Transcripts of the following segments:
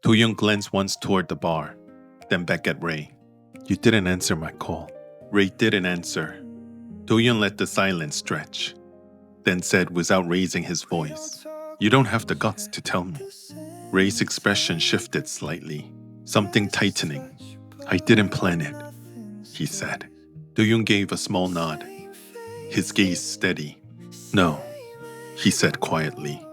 Do-yoon glanced once toward the bar, then back at Ray. You didn't answer my call. Ray didn't answer. Do-yoon let the silence stretch, then said without raising his voice, You don't have the guts to tell me. Ray's expression shifted slightly, something tightening. I didn't plan it, he said. Do-yoon gave a small nod, his gaze steady. No, he said quietly.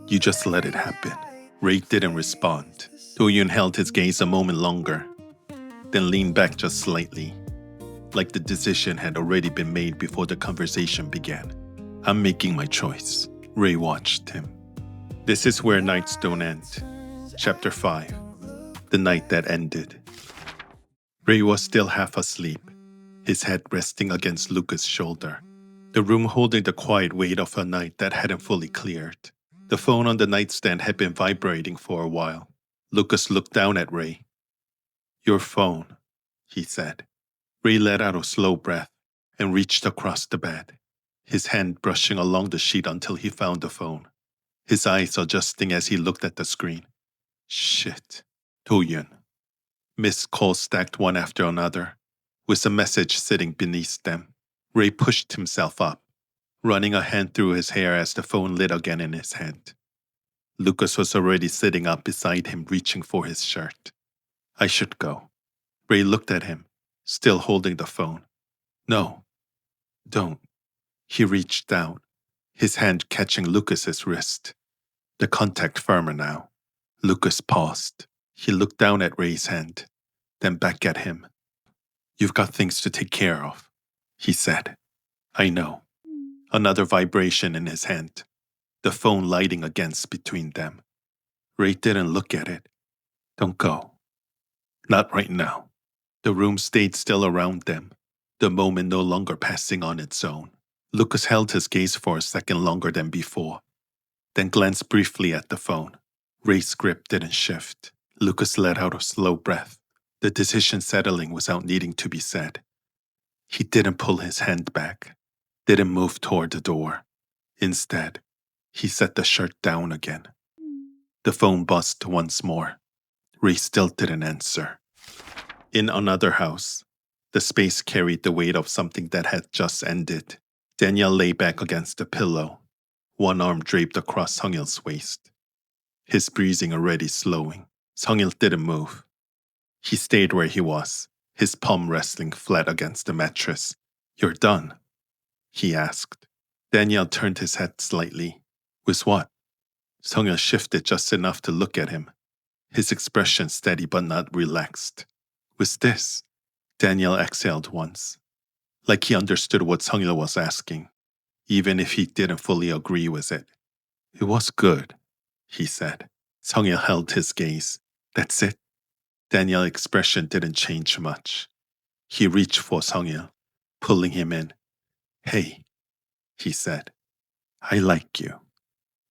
You just let it happen. Ray didn't respond. Do-yoon held his gaze a moment longer, then leaned back just slightly, like the decision had already been made before the conversation began. I'm making my choice. Ray watched him. This is where nights don't end. Chapter 5. The night that ended. Ray was still half asleep, his head resting against Luca's shoulder, the room holding the quiet weight of a night that hadn't fully cleared. The phone on the nightstand had been vibrating for a while. Lucas looked down at Ray. Your phone, he said. Ray let out a slow breath and reached across the bed, his hand brushing along the sheet until he found the phone, his eyes adjusting as he looked at the screen. Shit. Do-yoon. Missed calls stacked one after another, with a message sitting beneath them. Ray pushed himself up, running a hand through his hair as the phone lit again in his hand. Lucas was already sitting up beside him, reaching for his shirt. I should go. Ray looked at him, still holding the phone. No, don't. He reached out, his hand catching Lucas's wrist, the contact firmer now. Lucas paused. He looked down at Ray's hand, then back at him. You've got things to take care of, he said. I know. Another vibration in his hand, the phone lighting against between them. Ray didn't look at it. Don't go. Not right now. The room stayed still around them, the moment no longer passing on its own. Lucas held his gaze for a second longer than before, then glanced briefly at the phone. Ray's grip didn't shift. Lucas let out a slow breath, the decision settling without needing to be said. He didn't pull his hand back, didn't move toward the door. Instead, he set the shirt down again. The phone buzzed once more. Ray still didn't answer. In another house, the space carried the weight of something that had just ended. Daniel lay back against the pillow, one arm draped across Sungil's waist, his breathing already slowing. Sungil didn't move. He stayed where he was, his palm resting flat against the mattress. You're done? He asked. Daniel turned his head slightly. With what? Sungil shifted just enough to look at him, his expression steady but not relaxed. With this? Daniel exhaled once, like he understood what Sungil was asking, even if he didn't fully agree with it. It was good, he said. Sungil held his gaze. That's it? Daniel's expression didn't change much. He reached for Sungil, pulling him in. Hey, he said. I like you,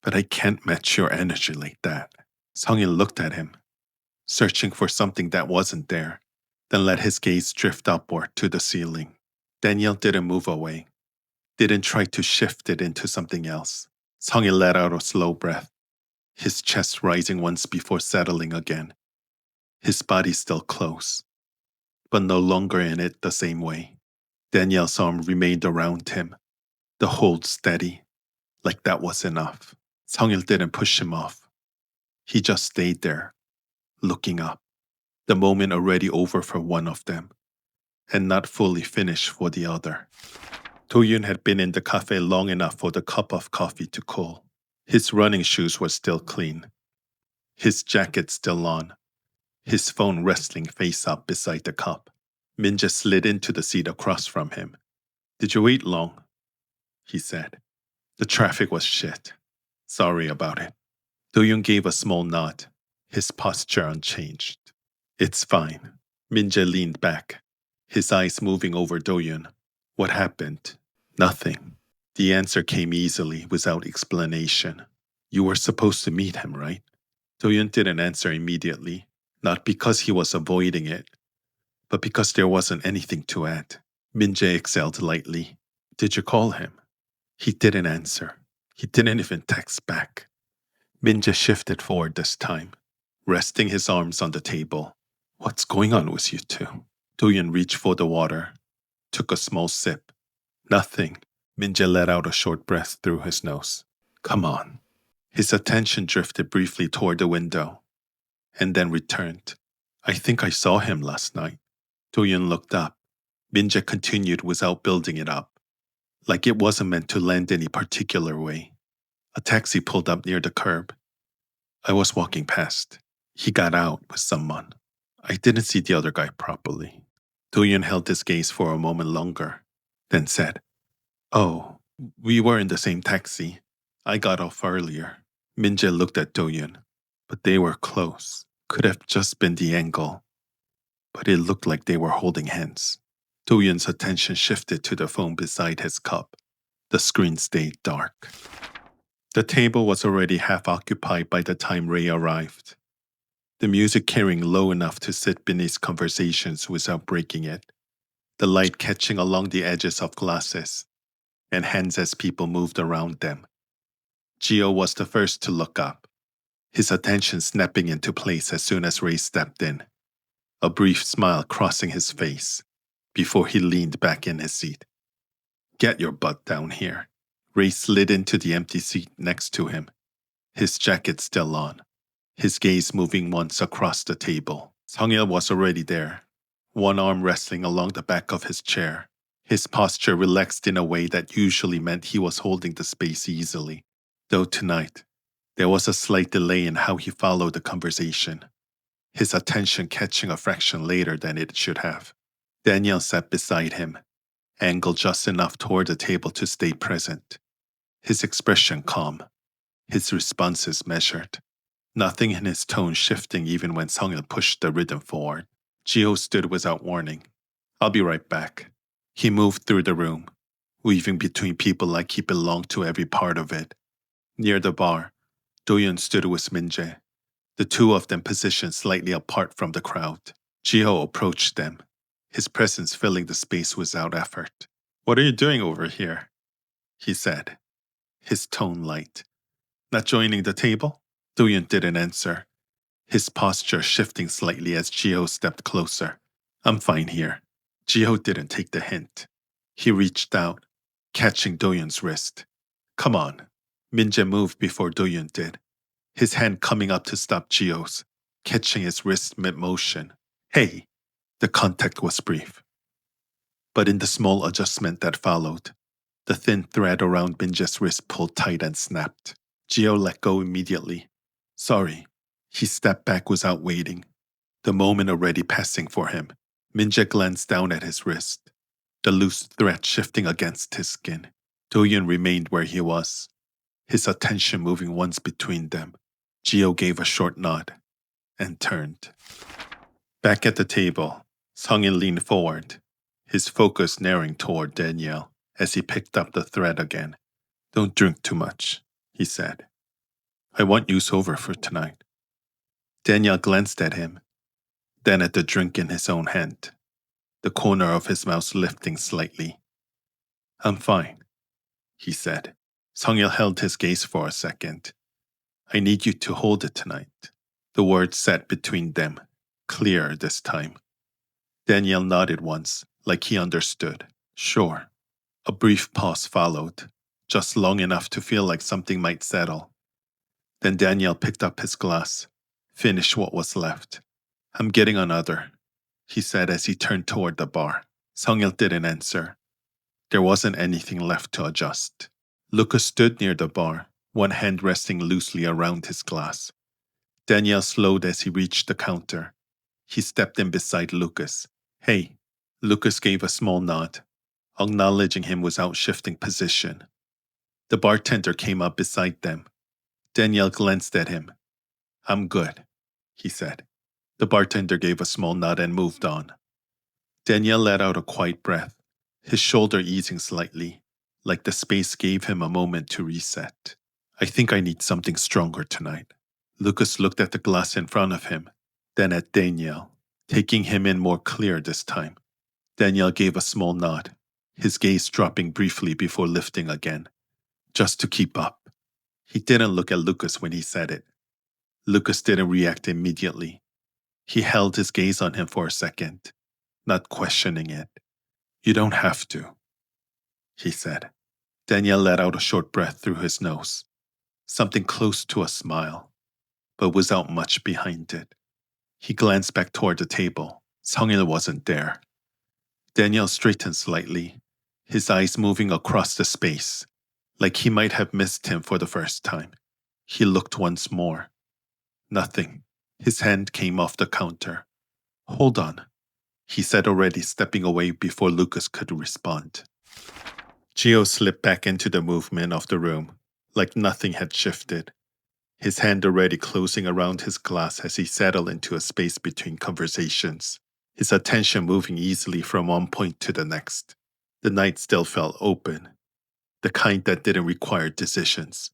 but I can't match your energy like that. Sungil looked at him, searching for something that wasn't there, then let his gaze drift upward to the ceiling. Daniel didn't move away, didn't try to shift it into something else. Sungil let out a slow breath, his chest rising once before settling again. His body still close, but no longer in it the same way. Daniel's arm remained around him, the hold steady, like that was enough. Sungil didn't push him off. He just stayed there, looking up, the moment already over for one of them, and not fully finished for the other. Do-yoon had been in the cafe long enough for the cup of coffee to cool. His running shoes were still clean, his jacket still on, his phone resting face up beside the cup. Minja slid into the seat across from him. Did you wait long? He said. The traffic was shit. Sorry about it. Do-yoon gave a small nod, his posture unchanged. It's fine. Minja leaned back, his eyes moving over Do-yoon. What happened? Nothing. The answer came easily, without explanation. You were supposed to meet him, right? Do-yoon didn't answer immediately, not because he was avoiding it, but because there wasn't anything to add. Minja exhaled lightly. Did you call him? He didn't answer. He didn't even text back. Minja shifted forward this time. resting his arms on the table. What's going on with you two? Do-yoon reached for the water, took a small sip. Nothing. Min-jae let out a short breath through his nose. Come on. His attention drifted briefly toward the window, and then returned. I think I saw him last night. Do-yoon looked up. Min-jae continued without building it up, like it wasn't meant to land any particular way. A taxi pulled up near the curb. I was walking past. He got out with someone. I didn't see the other guy properly. Do-yoon held his gaze for a moment longer, then said, Oh, we were in the same taxi. I got off earlier. Min-jae looked at Do-yoon, but they were close. Could have just been the angle, but it looked like they were holding hands. Do-yoon's attention shifted to the phone beside his cup. The screen stayed dark. The table was already half occupied by the time Ray arrived, the music carrying low enough to sit beneath conversations without breaking it, the light catching along the edges of glasses, and hands as people moved around them. Jiho was the first to look up, his attention snapping into place as soon as Ray stepped in, a brief smile crossing his face before he leaned back in his seat. Get your butt down here. Ray slid into the empty seat next to him, his jacket still on, his gaze moving once across the table. Sungil was already there, one arm resting along the back of his chair, his posture relaxed in a way that usually meant he was holding the space easily. Though tonight, there was a slight delay in how he followed the conversation, his attention catching a fraction later than it should have. Danielle sat beside him, angled just enough toward the table to stay present, his expression calm, his responses measured, nothing in his tone shifting even when Sungil pushed the rhythm forward. Jiho stood without warning. I'll be right back. He moved through the room, weaving between people like he belonged to every part of it. Near the bar, Do-yoon stood with Min-jae, the two of them positioned slightly apart from the crowd. Jiho approached them, his presence filling the space without effort. What are you doing over here? He said, his tone light. Not joining the table? Do-yoon didn't answer, his posture shifting slightly as Jiho stepped closer. I'm fine here. Jiho didn't take the hint. He reached out, catching Do-yoon's wrist. Come on. Min-jae moved before Do-yoon did, his hand coming up to stop Jiho's, catching his wrist mid-motion. Hey! The contact was brief. But in the small adjustment that followed, the thin thread around Min-jae's wrist pulled tight and snapped. Jiho let go immediately. Sorry. He stepped back without waiting, the moment already passing for him. Min-jae glanced down at his wrist, the loose thread shifting against his skin. Do-yoon remained where he was, his attention moving once between them. Jiho gave a short nod and turned. Back at the table, Sungil leaned forward, his focus narrowing toward Danielle as he picked up the thread again. Don't drink too much, he said. I want you sober for tonight. Danielle glanced at him, then at the drink in his own hand, the corner of his mouth lifting slightly. I'm fine, he said. Sungil held his gaze for a second. I need you to hold it tonight. The words sat between them, clear this time. Danielle nodded once, like he understood. Sure. A brief pause followed, just long enough to feel like something might settle. Then Danielle picked up his glass, finished what was left. I'm getting another, he said as he turned toward the bar. Sungil didn't answer. There wasn't anything left to adjust. Lucas stood near the bar, one hand resting loosely around his glass. Danielle slowed as he reached the counter. He stepped in beside Lucas. Hey. Lucas gave a small nod, acknowledging him without shifting position. The bartender came up beside them. Danielle glanced at him. I'm good, he said. The bartender gave a small nod and moved on. Danielle let out a quiet breath, his shoulder easing slightly, like the space gave him a moment to reset. I think I need something stronger tonight. Lucas looked at the glass in front of him, then at Danielle, taking him in more clear this time. Danielle gave a small nod, his gaze dropping briefly before lifting again, just to keep up. He didn't look at Lucas when he said it. Lucas didn't react immediately. He held his gaze on him for a second, not questioning it. You don't have to, he said. Daniel let out a short breath through his nose, something close to a smile, but without much behind it. He glanced back toward the table. Sungil wasn't there. Daniel straightened slightly, his eyes moving across the space, like he might have missed him for the first time. He looked once more. Nothing. His hand came off the counter. Hold on, he said, already stepping away before Lucas could respond. Jiho slipped back into the movement of the room, like nothing had shifted, his hand already closing around his glass as he settled into a space between conversations, his attention moving easily from one point to the next. The night still felt open, the kind that didn't require decisions,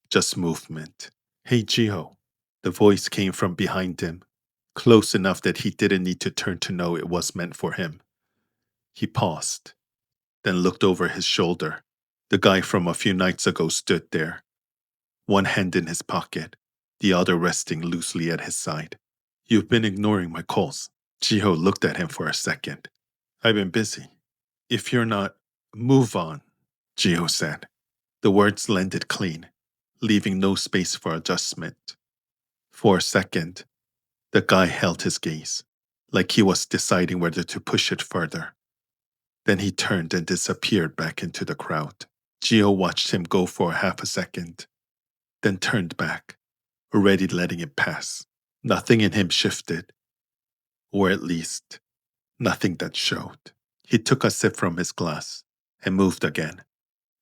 just movement. Hey, Jiho. The voice came from behind him, close enough that he didn't need to turn to know it was meant for him. He paused, then looked over his shoulder. The guy from a few nights ago stood there, one hand in his pocket, the other resting loosely at his side. You've been ignoring my calls. Jiho looked at him for a second. I've been busy. If you're not, move on, Jiho said. The words landed clean, leaving no space for adjustment. For a second, the guy held his gaze, like he was deciding whether to push it further. Then he turned and disappeared back into the crowd. Jiho watched him go for half a second, then turned back, already letting it pass. Nothing in him shifted, or at least, nothing that showed. He took a sip from his glass and moved again,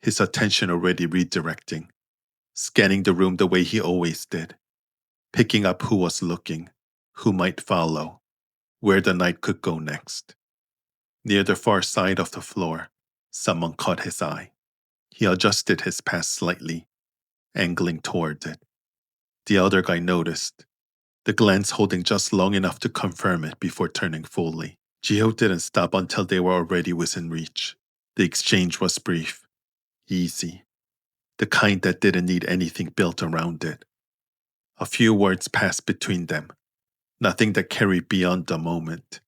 his attention already redirecting, scanning the room the way he always did, picking up who was looking, who might follow, where the night could go next. Near the far side of the floor, someone caught his eye. He adjusted his pass slightly, angling toward it. The other guy noticed, the glance holding just long enough to confirm it before turning fully. Jiho didn't stop until they were already within reach. The exchange was brief, easy, the kind that didn't need anything built around it. A few words passed between them, nothing that carried beyond the moment,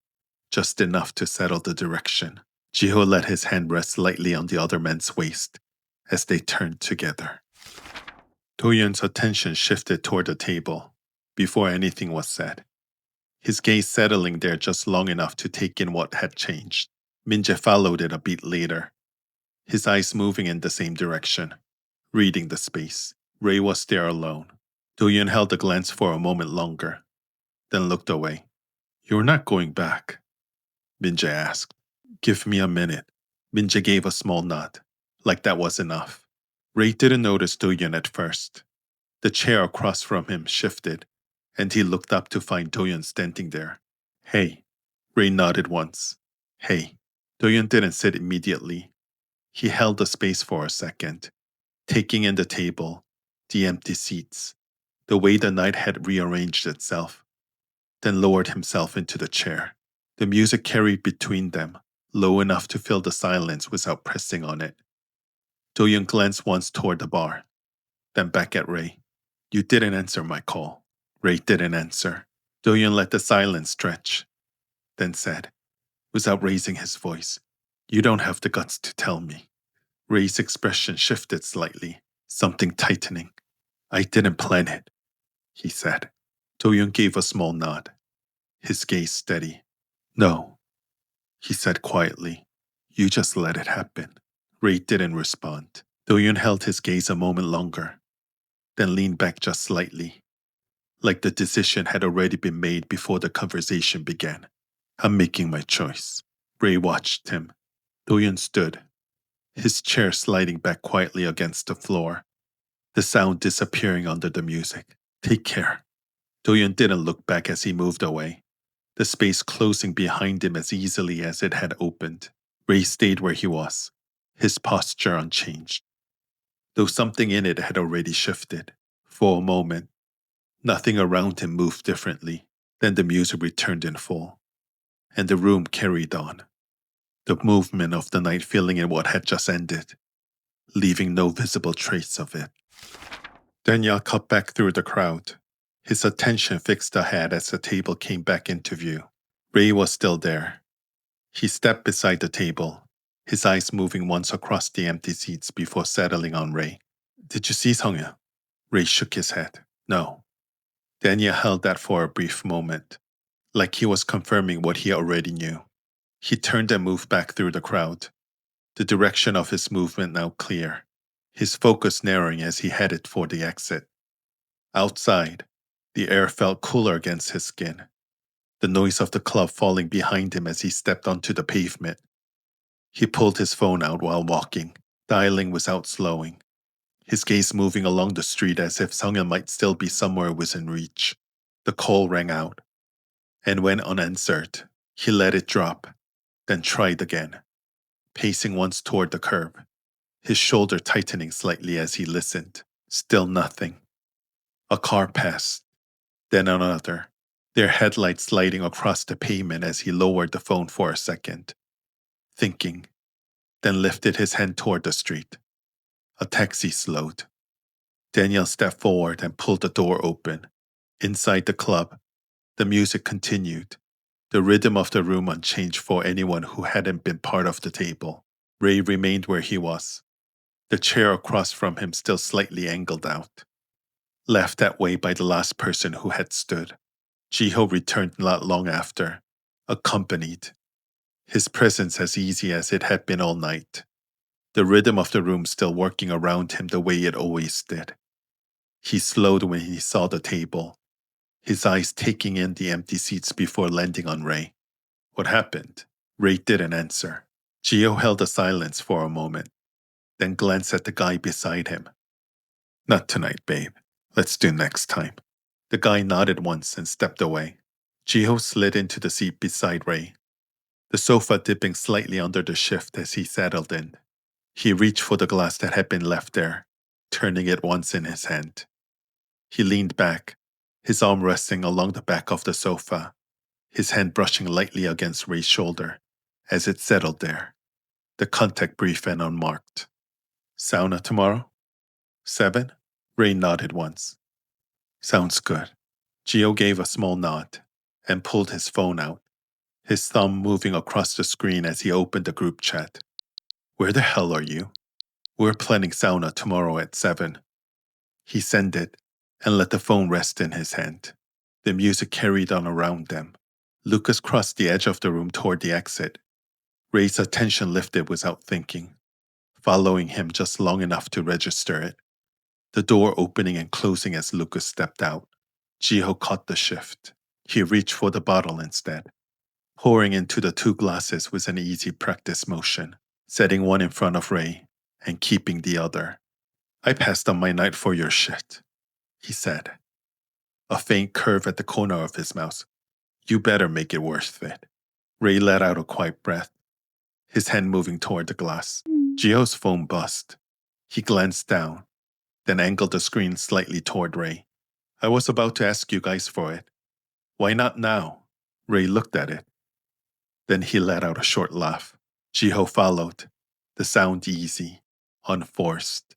just enough to settle the direction. Jiho let his hand rest lightly on the other man's waist as they turned together. Do-yoon's attention shifted toward the table before anything was said, his gaze settling there just long enough to take in what had changed. Min-jae followed it a beat later, his eyes moving in the same direction, reading the space. Ray was there alone. Do-yoon held the glance for a moment longer, then looked away. You're not going back, Min-jae asked. Give me a minute. Min-jae gave a small nod, like that was enough. Ray didn't notice Do-yoon at first. The chair across from him shifted, and he looked up to find Do-yoon standing there. Hey. Ray nodded once. Hey. Do-yoon didn't sit immediately. He held the space for a second, taking in the table, the empty seats, the way the night had rearranged itself, then lowered himself into the chair. The music carried between them, low enough to fill the silence without pressing on it. Do-yoon glanced once toward the bar, then back at Ray. You didn't answer my call. Ray didn't answer. Do-yoon let the silence stretch, then said, without raising his voice, You don't have the guts to tell me. Ray's expression shifted slightly, something tightening. I didn't plan it, he said. Do-yoon gave a small nod, his gaze steady. No, he said quietly. You just let it happen. Ray didn't respond. Do-yoon held his gaze a moment longer, then leaned back just slightly, like the decision had already been made before the conversation began. I'm making my choice. Ray watched him. Do-yoon stood, his chair sliding back quietly against the floor, the sound disappearing under the music. Take care. Do-yoon didn't look back as he moved away, the space closing behind him as easily as it had opened. Ray stayed where he was, his posture unchanged, though something in it had already shifted. For a moment, nothing around him moved differently. Then the music returned in full, and the room carried on, the movement of the night filling in what had just ended, leaving no visible trace of it. Danya cut back through the crowd, His attention fixed ahead as the table came back into view. Ray was still there. He stepped beside the table, his eyes moving once across the empty seats before settling on Ray. Did you see Sungil? Ray shook his head. No. Daniel held that for a brief moment, like he was confirming what he already knew. He turned and moved back through the crowd, the direction of his movement now clear, his focus narrowing as he headed for the exit. Outside, the air felt cooler against his skin, the noise of the club falling behind him as he stepped onto the pavement. He pulled his phone out while walking, dialing without slowing, his gaze moving along the street as if Sungil might still be somewhere within reach. The call rang out, and when unanswered, he let it drop, then tried again, pacing once toward the curb, his shoulder tightening slightly as he listened. Still nothing. A car passed, then another, their headlights sliding across the pavement as he lowered the phone for a second, thinking, then lifted his hand toward the street. A taxi slowed. Daniel stepped forward and pulled the door open. Inside the club, the music continued, the rhythm of the room unchanged for anyone who hadn't been part of the table. Ray remained where he was, the chair across from him still slightly angled out, left that way by the last person who had stood. Jiho returned not long after, accompanied, his presence as easy as it had been all night, the rhythm of the room still working around him the way it always did. He slowed when he saw the table, his eyes taking in the empty seats before landing on Ray. What happened? Ray didn't answer. Jiho held a silence for a moment, then glanced at the guy beside him. Not tonight, babe. Let's do next time. The guy nodded once and stepped away. Jiho slid into the seat beside Ray, the sofa dipping slightly under the shift as he settled in. He reached for the glass that had been left there, turning it once in his hand. He leaned back, his arm resting along the back of the sofa, his hand brushing lightly against Ray's shoulder as it settled there, the contact brief and unmarked. Sauna tomorrow? 7? Ray nodded once. Sounds good. Jiho gave a small nod and pulled his phone out, his thumb moving across the screen as he opened the group chat. Where the hell are you? We're planning sauna tomorrow at 7. He sent it and let the phone rest in his hand. The music carried on around them. Lucas crossed the edge of the room toward the exit. Ray's attention lifted without thinking, following him just long enough to register it. The door opening and closing as Lucas stepped out. Jiho caught the shift. He reached for the bottle instead, pouring into the 2 glasses with an easy practice motion, setting one in front of Ray and keeping the other. I passed on my night for your shit, he said, a faint curve at the corner of his mouth. You better make it worth it. Ray let out a quiet breath, his hand moving toward the glass. Jiho's phone buzzed. He glanced down, then angled the screen slightly toward Ray. I was about to ask you guys for it. Why not now? Ray looked at it. Then he let out a short laugh. Jiho followed, the sound easy, unforced,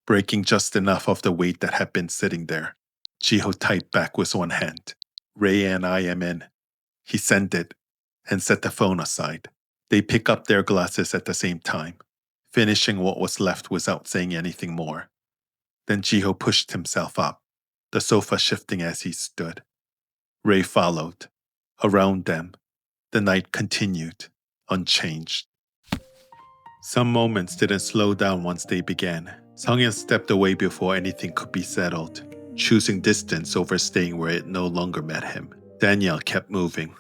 breaking just enough of the weight that had been sitting there. Jiho typed back with one hand. Ray and I am in. He sent it and set the phone aside. They picked up their glasses at the same time, finishing what was left without saying anything more. Then Jiho pushed himself up, the sofa shifting as he stood. Ray followed. Around them, the night continued, unchanged. Some moments didn't slow down once they began. Sungil stepped away before anything could be settled, choosing distance over staying where it no longer met him. Daniel kept moving,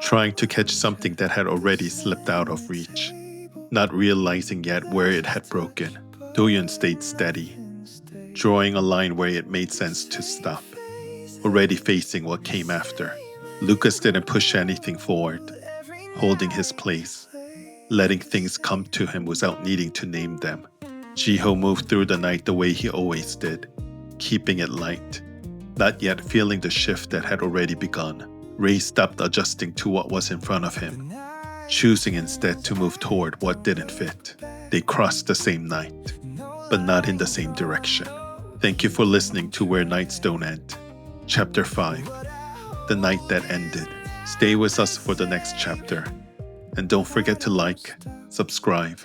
trying to catch something that had already slipped out of reach, not realizing yet where it had broken. Do-yoon stayed steady, drawing a line where it made sense to stop, already facing what came after. Lucas didn't push anything forward, holding his place, letting things come to him without needing to name them. Jiho moved through the night the way he always did, keeping it light, not yet feeling the shift that had already begun. Ray stopped adjusting to what was in front of him, choosing instead to move toward what didn't fit. They crossed the same night, but not in the same direction. Thank you for listening to Where Nights Don't End. Chapter 5, The Night That Ended. Stay with us for the next chapter. And don't forget to like, subscribe,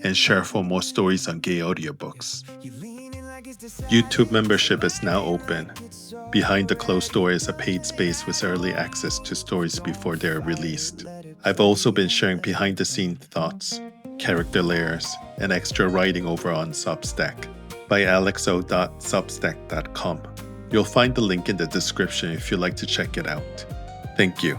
and share for more stories on gay audiobooks. YouTube membership is now open. Behind the closed door is a paid space with early access to stories before they are released. I've also been sharing behind-the-scenes thoughts, character layers, and extra writing over on Substack by alexo.substack.com. You'll find the link in the description if you'd like to check it out. Thank you.